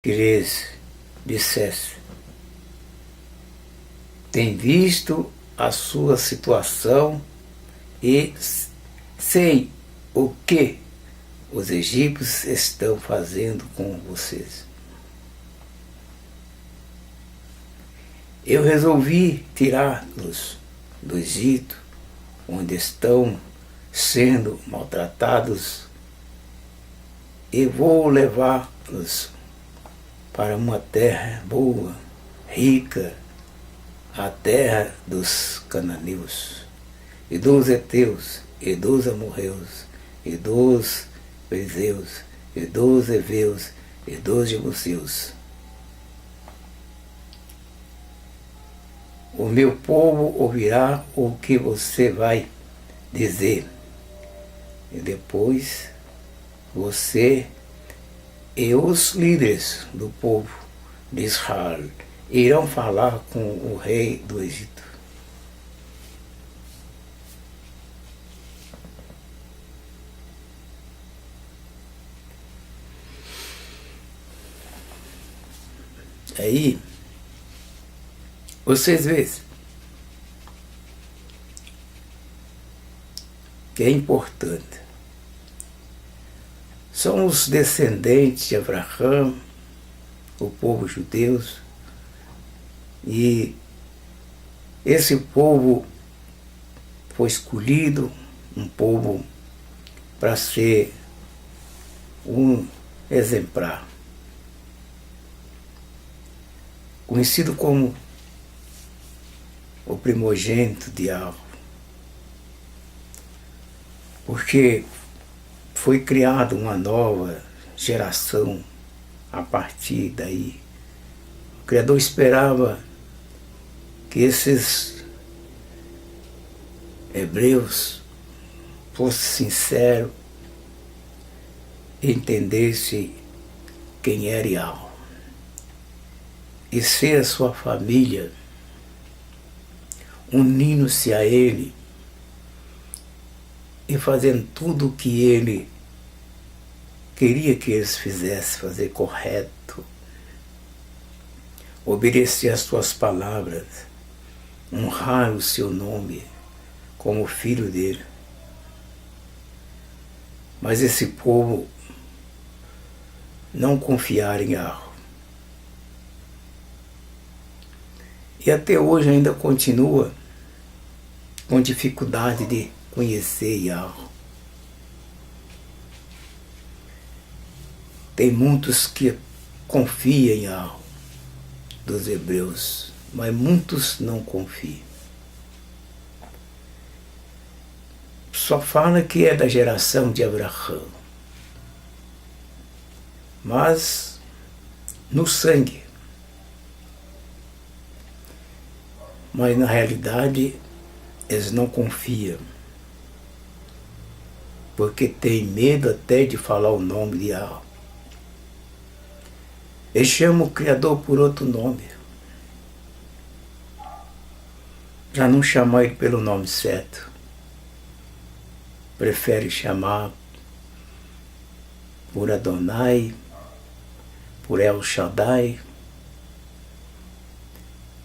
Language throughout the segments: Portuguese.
que lhes dissesse: tem visto a sua situação e sei o que os egípcios estão fazendo com vocês. Eu resolvi tirá-los do Egito, onde estão sendo maltratados, e vou levá-los para uma terra boa, rica, a terra dos cananeus, e dos heteus, e dos amorreus, e dos perizeus, e dos heveus, e dos jebuseus. O meu povo ouvirá o que você vai dizer, e depois você e os líderes do povo de Israel irão falar com o rei do Egito. Aí, vocês veem que é importante. São os descendentes de Abraão, o povo judeu, e esse povo foi escolhido, um povo para ser um exemplar, conhecido como o primogênito de Yahvé, porque foi criada uma nova geração a partir daí. O Criador esperava que esses hebreus fossem sinceros e entendessem quem era Yahvé, e ser a sua família, unindo-se a Ele e fazendo tudo o que Ele queria que eles fizessem, fazer correto, obedecer às suas palavras, honrar o seu nome como filho dele. Mas esse povo não confiaram em Yahvé. E até hoje ainda continua com dificuldade de conhecer Yahvé. Tem muitos que confiam em Yahvé, dos hebreus, mas muitos não confiam. Só fala que é da geração de Abraão, mas no sangue. Mas na realidade eles não confiam, porque tem medo até de falar o nome de Yahvé. Eles chamam o Criador por outro nome, para não chamar ele pelo nome certo. Prefere chamar por Adonai, por El Shaddai,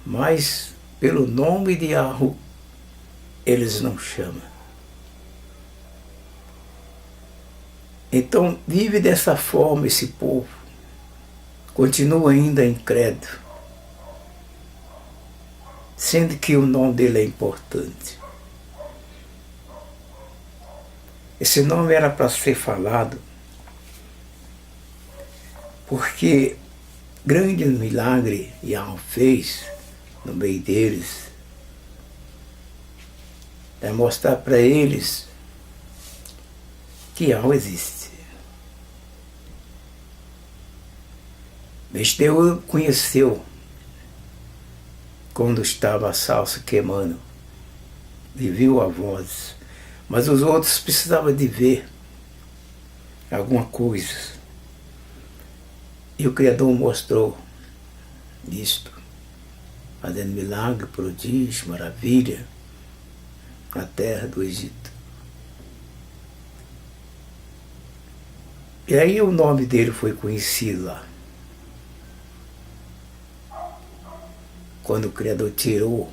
mas pelo nome de Yahvé eles não chamam. Então vive dessa forma esse povo, continua ainda incrédulo, sendo que o nome dele é importante. Esse nome era para ser falado, porque grande milagre Yahvé fez no meio deles, é mostrar para eles que Yahvé existe. Besteu conheceu quando estava a salsa queimando e viu a voz, mas os outros precisavam de ver alguma coisa. E o Criador mostrou isto, fazendo milagre, prodígio, maravilha na terra do Egito. E aí o nome dele foi conhecido lá. quando o Criador tirou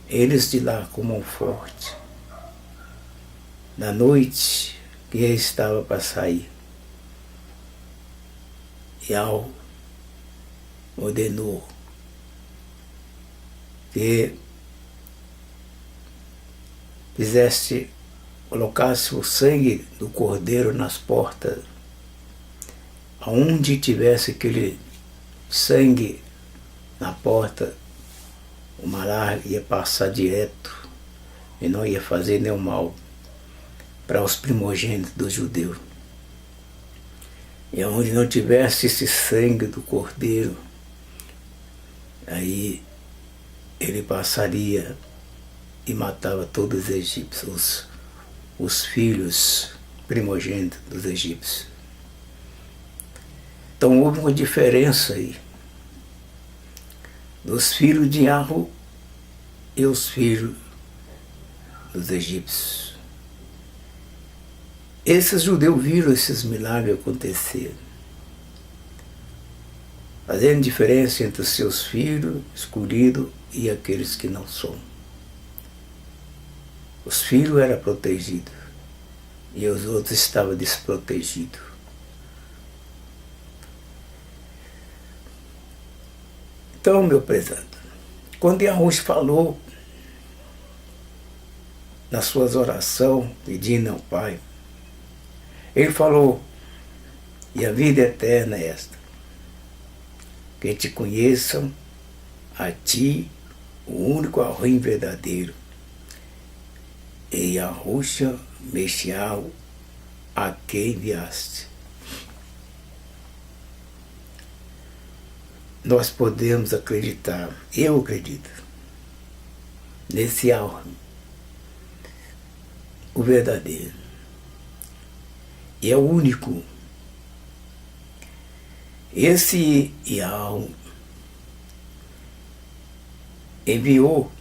eles de lá com mão forte, na noite que ele estava para sair, e ao ordenou que colocasse o sangue do cordeiro nas portas, aonde tivesse aquele sangue na porta, o malar ia passar direto e não ia fazer nenhum mal para os primogênitos dos judeus. E onde não tivesse esse sangue do cordeiro, aí ele passaria e matava todos os egípcios, os filhos primogênitos dos egípcios. Então houve uma diferença aí dos filhos de Arro e os filhos dos egípcios. Esses judeus viram esses milagres acontecer, fazendo diferença entre os seus filhos escolhidos e aqueles que não são. Os filhos eram protegidos e os outros estavam desprotegidos. Então, meu prezado, quando Yahush falou nas suas orações, pedindo ao Pai, ele falou: e a vida eterna é esta, que te conheçam a ti, o único Elohim verdadeiro, e Yahushua Meshiach, a quem enviaste. Nós podemos acreditar, eu acredito, nesse Elohim, o verdadeiro. E é o único. Esse Yahweh enviou,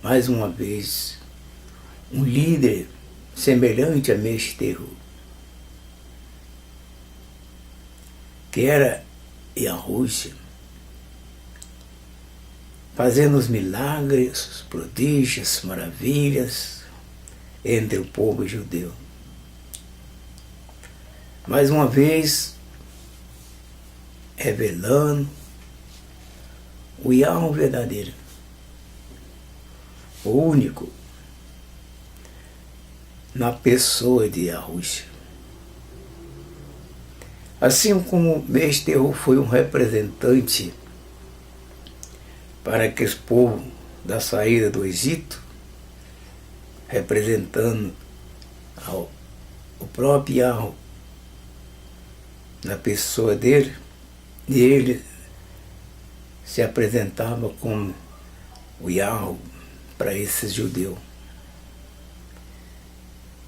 mais uma vez, um líder semelhante a Meshterro, que era Yahushua, fazendo os milagres, os prodígios, maravilhas entre o povo judeu. Mais uma vez, revelando o Yahweh verdadeiro, o único, na pessoa de Yahushua. Assim como Meshterro foi um representante para aquele povo da saída do Egito, representando o próprio Yahweh na pessoa dele, e ele se apresentava como o Yahweh para esses judeus.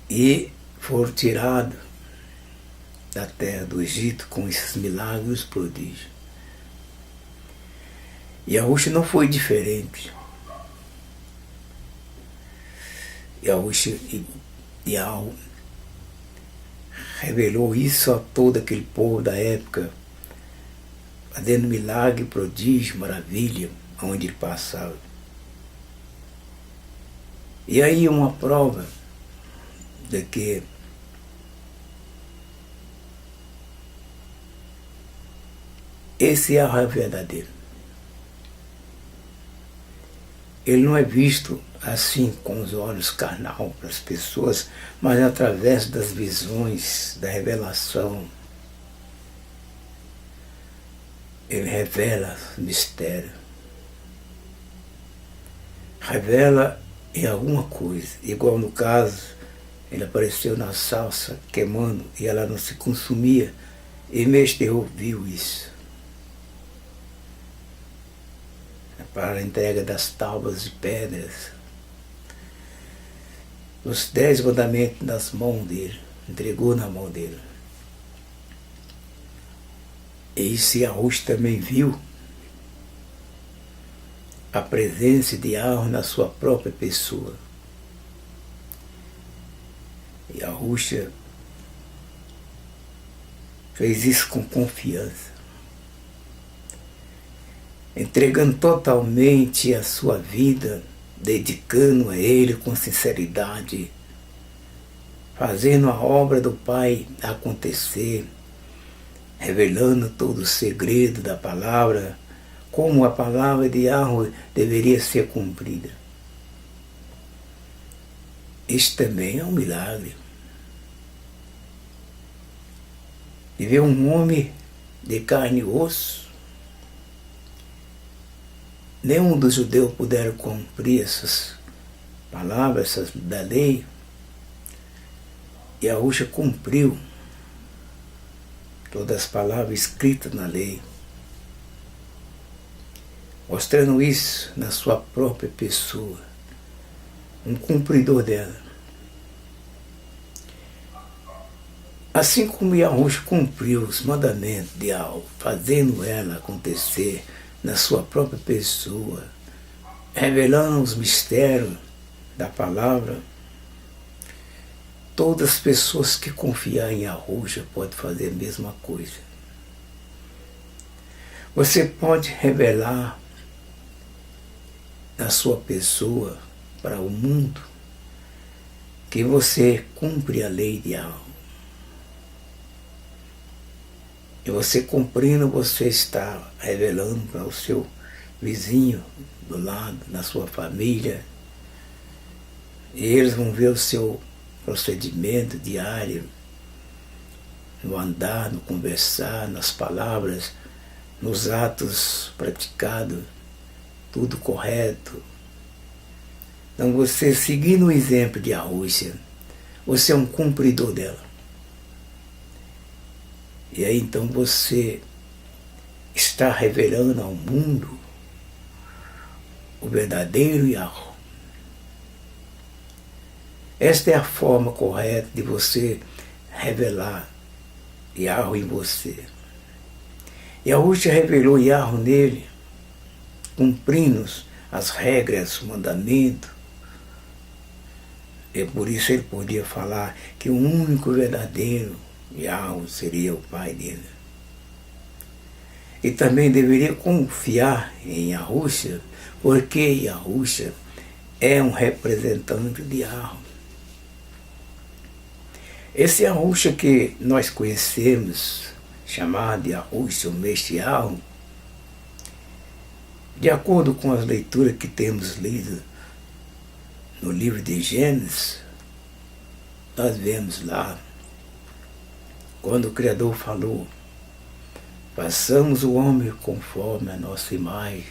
E foram tirados da terra do Egito com esses milagres, prodígios. E Yahushua não foi diferente. Yahushua e Yahweh revelou isso a todo aquele povo da época, fazendo milagre, prodígio, maravilha, onde ele passava. E aí uma prova de que esse é o verdadeiro. Ele não é visto assim com os olhos carnal para as pessoas, mas através das visões, da revelação. Ele revela mistério. Revela em alguma coisa. Igual no caso, ele apareceu na salsa queimando e ela não se consumia. E Meshterro viu isso. Para a entrega das tábuas de pedras, os 10 mandamentos nas mãos dele, entregou na mão dele. E Yahushua também viu a presença de Yahweh na sua própria pessoa. Yahushua fez isso com confiança. entregando totalmente a sua vida, dedicando a Ele com sinceridade, fazendo a obra do Pai acontecer, revelando todo o segredo da palavra, como a palavra de Yahweh deveria ser cumprida. Isso também é um milagre. De ver um homem de carne e osso. Nenhum dos judeus puderam cumprir essas palavras, essas da lei. E Yahushua cumpriu todas as palavras escritas na lei, mostrando isso na sua própria pessoa, um cumpridor dela. Assim como Yahushua cumpriu os mandamentos de Yahweh, fazendo ela acontecer na sua própria pessoa, revelando os mistérios da palavra, todas as pessoas que confiarem em Yahushua podem fazer a mesma coisa. Você pode revelar na sua pessoa para o mundo que você cumpre a lei de Yahweh. E você cumprindo, você está revelando para o seu vizinho do lado, na sua família. E eles vão ver o seu procedimento diário, no andar, no conversar, nas palavras, nos atos praticados, tudo correto. Então você, seguindo o exemplo de Yahushua, você é um cumpridor dela. E aí então você está revelando ao mundo o verdadeiro Yahweh. Esta é a forma correta de você revelar Yahweh em você. Yahushua revelou Yahweh nele, cumprindo as regras, os mandamentos. E por isso ele podia falar que o único verdadeiro Yahweh seria o Pai dele. E também deveria confiar em Yahushua, porque Yahushua é um representante de Yahweh. Esse Yahushua que nós conhecemos, chamado de Yahushua, o Messias, de acordo com as leituras que temos lido no livro de Gênesis, nós vemos lá, quando o Criador falou, façamos o homem conforme a nossa imagem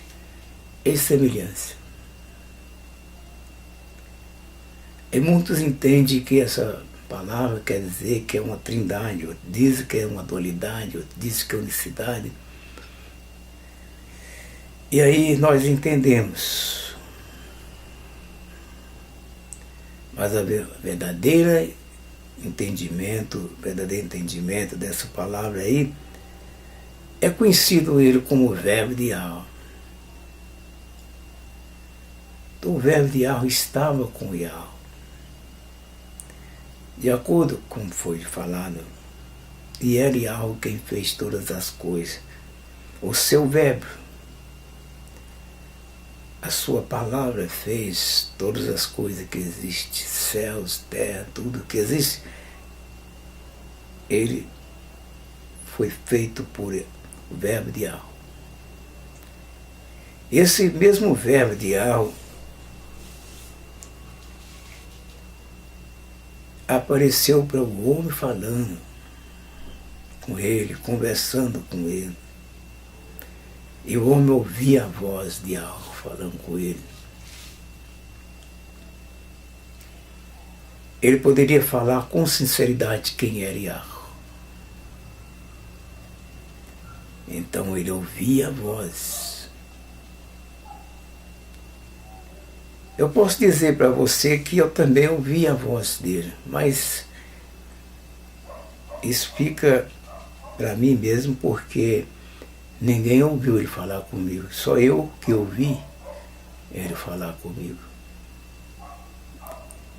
e semelhança. E muitos entendem que essa palavra quer dizer que é uma trindade, outros dizem que é uma dualidade, outros dizem que é unicidade. E aí nós entendemos. Mas o verdadeiro entendimento dessa palavra aí é conhecido ele como o verbo de Yahweh. Então o verbo de Yahweh estava com Yahweh. De acordo com como foi falado, e era Yahweh quem fez todas as coisas. O seu verbo, a sua palavra fez todas as coisas que existem, céus, terra, tudo que existe. Ele foi feito por o verbo de Yahweh. Esse mesmo verbo de Yahweh apareceu para o homem falando com ele, conversando com ele. E o homem ouvia a voz de Yahweh falando com ele. Ele poderia falar com sinceridade quem era Yahweh. Então ele ouvia a voz. Eu posso dizer para você que eu também ouvi a voz dele, mas isso fica para mim mesmo porque ninguém ouviu ele falar comigo, só eu que ouvi ele falar comigo.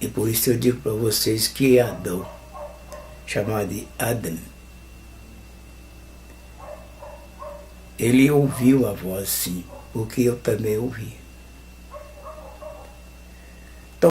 E por isso eu digo para vocês que é Adão, chamado de Adam, Ele ouviu a voz, sim, porque eu também ouvi.